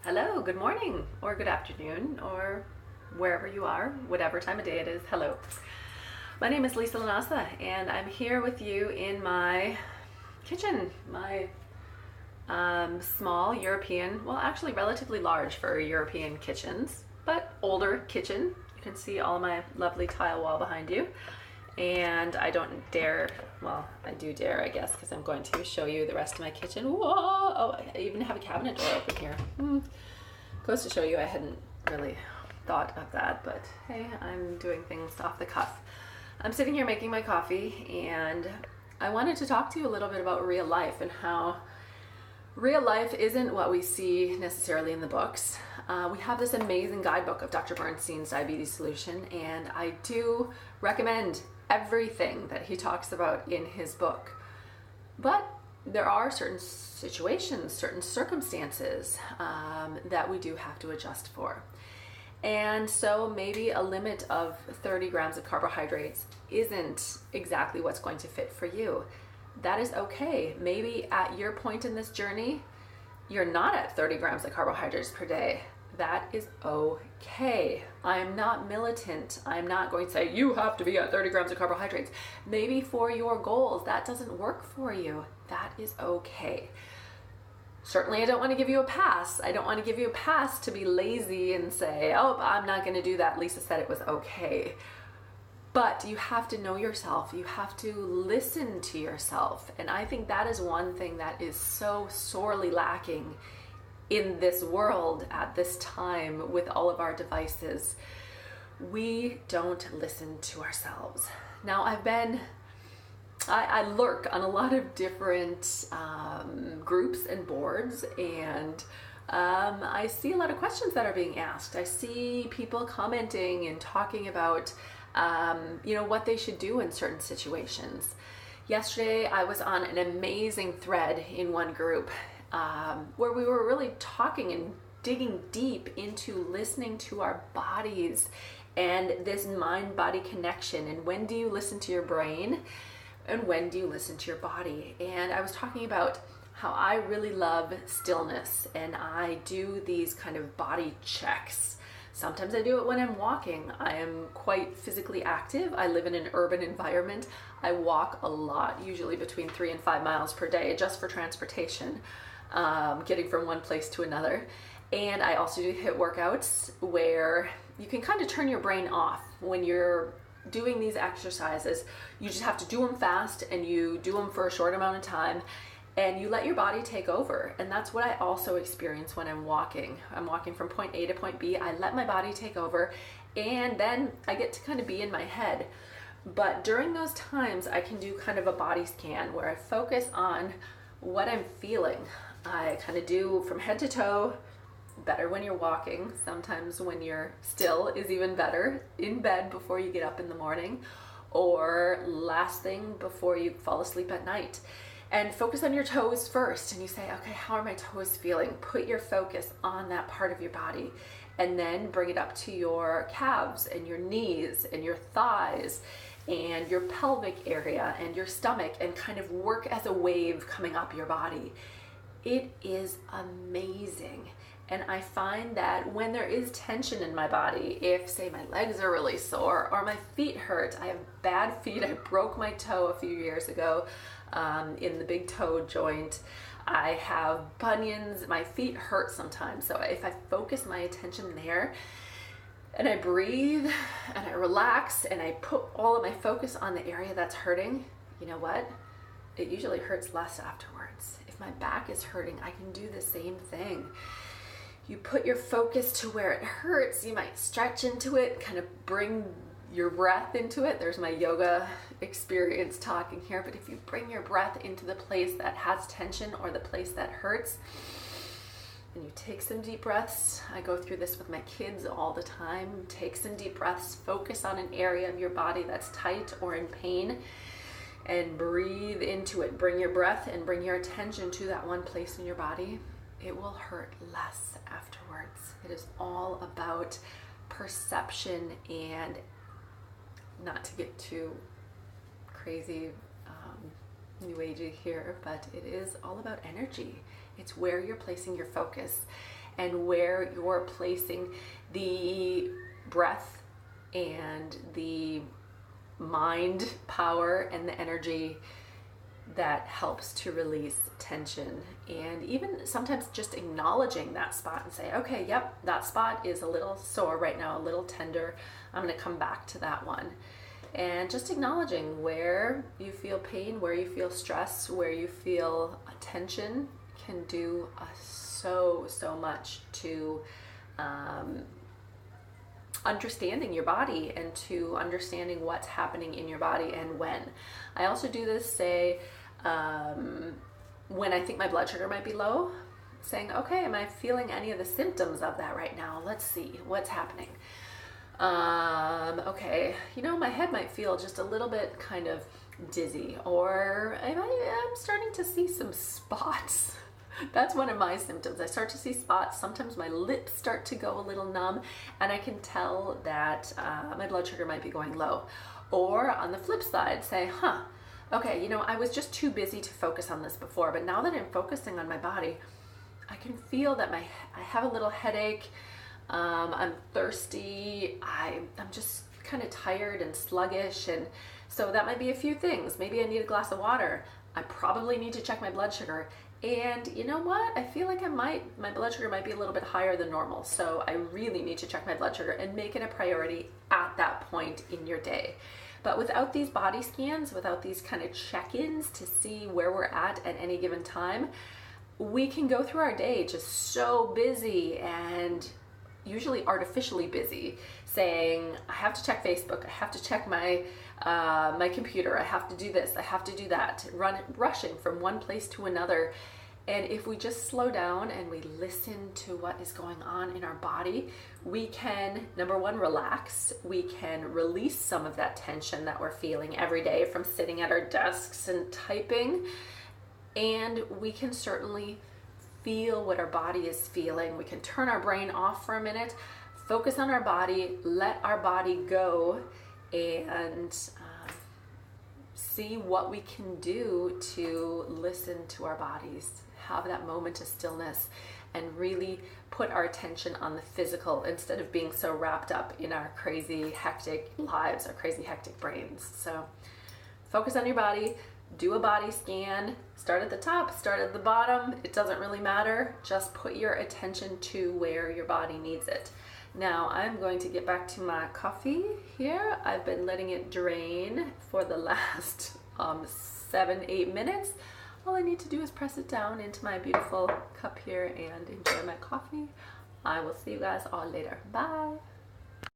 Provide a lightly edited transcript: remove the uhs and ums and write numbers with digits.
Hello, good morning, or good afternoon, or wherever you are, whatever time of day it is. Hello. My name is Lisa Lanasa, and I'm here with you in my kitchen, my small European, well, actually relatively large for European kitchens, but older kitchen. You can see all my lovely tile wall behind you. And I don't dare, well, I do dare, I guess, because I'm going to show you the rest of my kitchen. Whoa! Oh, I even have a cabinet door open here. Goes to show you I hadn't really thought of that, but hey, I'm doing things off the cuff. I'm sitting here making my coffee, and I wanted to talk to you a little bit about real life and how real life isn't what we see necessarily in the books. We have this amazing guidebook of Dr. Bernstein's Diabetes Solution, and I do recommend everything that he talks about in his book. But there are certain situations, certain circumstances that we do have to adjust for. And so maybe a limit of 30 grams of carbohydrates isn't exactly what's going to fit for you. That is okay. Maybe at your point in this journey, you're not at 30 grams of carbohydrates per day. That is okay. I'm not militant. I'm not going to say you have to be at 30 grams of carbohydrates. Maybe for your goals, that doesn't work for you. That is okay. Certainly, I don't want to give you a pass. I don't want to give you a pass to be lazy and say, oh, I'm not going to do that. Lisa said it was okay. But you have to know yourself. You have to listen to yourself. And I think that is one thing that is so sorely lacking in this world at this time with all of our devices. We don't listen to ourselves. Now, I lurk on a lot of different groups and boards, and I see a lot of questions that are being asked. I see people commenting and talking about what they should do in certain situations. Yesterday, I was on an amazing thread in one group where we were really talking and digging deep into listening to our bodies and this mind-body connection. And when do you listen to your brain? And when do you listen to your body? And I was talking about how I really love stillness, and I do these kind of body checks. Sometimes I do it when I'm walking. I am quite physically active. I live in an urban environment. I walk a lot, usually between 3 and 5 miles per day, just for transportation, getting from one place to another. And I also do HIIT workouts where you can kind of turn your brain off when you're doing these exercises. You just have to do them fast, and you do them for a short amount of time, and you let your body take over. And that's what I also experience when I'm walking. I'm walking from point A to point B. I let my body take over, and then I get to kind of be in my head. But during those times, I can do kind of a body scan where I focus on what I'm feeling. I kind of do from head to toe. Better when you're walking. Sometimes when you're still is even better. In bed before you get up in the morning, or last thing before you fall asleep at night. And focus on your toes first, and you say, okay, how are my toes feeling? Put your focus on that part of your body, and then bring it up to your calves and your knees and your thighs and your pelvic area and your stomach, and kind of work as a wave coming up your body. It is amazing. And I find that when there is tension in my body, if say my legs are really sore or my feet hurt, I have bad feet. I broke my toe a few years ago in the big toe joint. I have bunions. My feet hurt sometimes. So if I focus my attention there, and I breathe and I relax and I put all of my focus on the area that's hurting, you know what? It usually hurts less afterwards. If my back is hurting, I can do the same thing. You put your focus to where it hurts. You might stretch into it, kind of bring your breath into it. There's my yoga experience talking here, but if you bring your breath into the place that has tension or the place that hurts, and you take some deep breaths. I go through this with my kids all the time. Take some deep breaths, focus on an area of your body that's tight or in pain, and breathe into it. Bring your breath and bring your attention to that one place in your body. It will hurt less afterwards. It is all about perception, and not to get too crazy new agey here, but it is all about energy. It's where you're placing your focus. and where you're placing the breath and the mind power and the energy that helps to release tension. And even sometimes just acknowledging that spot and say, okay, yep, that spot is a little sore right now, a little tender. I'm going to come back to that one. And just acknowledging where you feel pain, where you feel stress, where you feel tension can do so much to understanding your body and to understanding what's happening in your body and when. I also do this, say, when I think my blood sugar might be low, saying, okay, am I feeling any of the symptoms of that right now? Let's see what's happening. Okay, my head might feel just a little bit kind of dizzy, or I'm starting to see some spots. That's one of my symptoms. I start to see spots. Sometimes my lips start to go a little numb, and I can tell that my blood sugar might be going low. Or on the flip side, say, okay, I was just too busy to focus on this before, but now that I'm focusing on my body, I can feel that I have a little headache. I'm thirsty. I'm just kind of tired and sluggish, and so that might be a few things. Maybe I need a glass of water. I probably need to check my blood sugar. And you know what? I feel like my blood sugar might be a little bit higher than normal. So I really need to check my blood sugar and make it a priority at that point in your day. But without these body scans, without these kind of check-ins to see where we're at any given time, we can go through our day just so busy and usually artificially busy, saying, I have to check Facebook, I have to check my computer, I have to do this, I have to do that, rushing from one place to another. And if we just slow down and we listen to what is going on in our body, we can, number one, relax. We can release some of that tension that we're feeling every day from sitting at our desks and typing. And we can certainly feel what our body is feeling. We can turn our brain off for a minute, focus on our body, let our body go, and see what we can do to listen to our bodies, have that moment of stillness, and really put our attention on the physical instead of being so wrapped up in our crazy, hectic lives, our crazy, hectic brains. So focus on your body. Do a body scan, start at the top, start at the bottom, it doesn't really matter. Just put your attention to where your body needs it. Now I'm going to get back to my coffee here. I've been letting it drain for the last 7-8 minutes. All I need to do is press it down into my beautiful cup here and enjoy my coffee. I will see you guys all later. Bye.